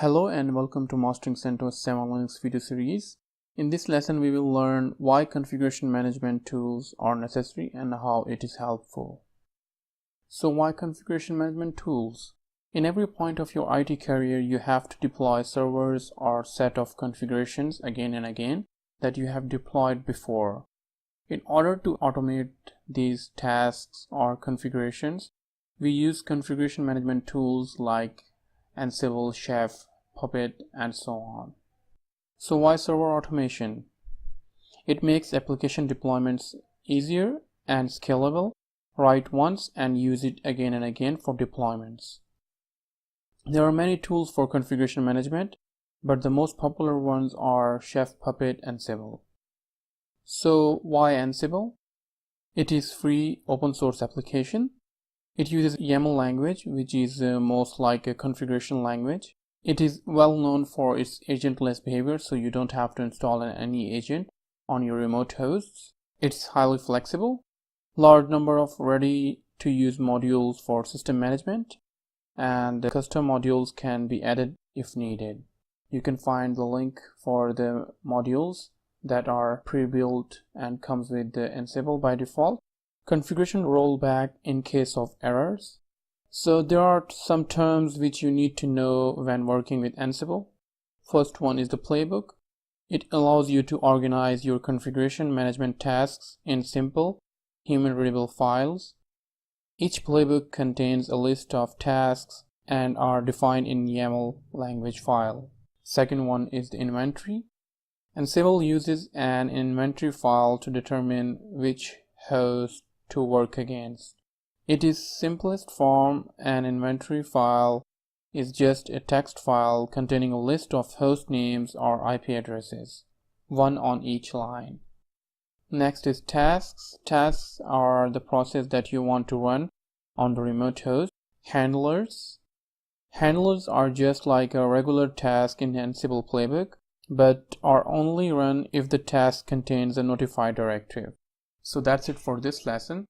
Hello and welcome to Mastering CentOS 7 Linux video series. In this lesson, we will learn why configuration management tools are necessary and how it is helpful. So why configuration management tools? In every point of your IT career, you have to deploy servers or set of configurations again and again that you have deployed before. In order to automate these tasks or configurations, we use configuration management tools like Ansible, Chef, Puppet, and so on. So why server automation? It makes application deployments easier and scalable. Write once and use it again and again for deployments. There are many tools for configuration management, but the most popular ones are Chef, Puppet, and Ansible. So why Ansible? It is free open source application. It uses YAML language, which is most like a configuration language. It is well known for its agentless behavior, so you don't have to install any agent on your remote hosts. It's highly flexible, large number of ready-to-use modules for system management, and custom modules can be added if needed. You can find the link for the modules that are pre-built and comes with the Ansible by default. Configuration rollback in case of errors. So there are some terms which you need to know when working with Ansible. First one is the playbook. It allows you to organize your configuration management tasks in simple, human-readable files. Each playbook contains a list of tasks and are defined in YAML language file. Second one is the inventory. Ansible uses an inventory file to determine which host to work against. It is simplest form. An inventory file is just a text file containing a list of host names or IP addresses, one on each line. Next is tasks. Tasks are the process that you want to run on the remote host. Handlers. Handlers are just like a regular task in Ansible playbook, but are only run if the task contains a notify directive. So that's it for this lesson.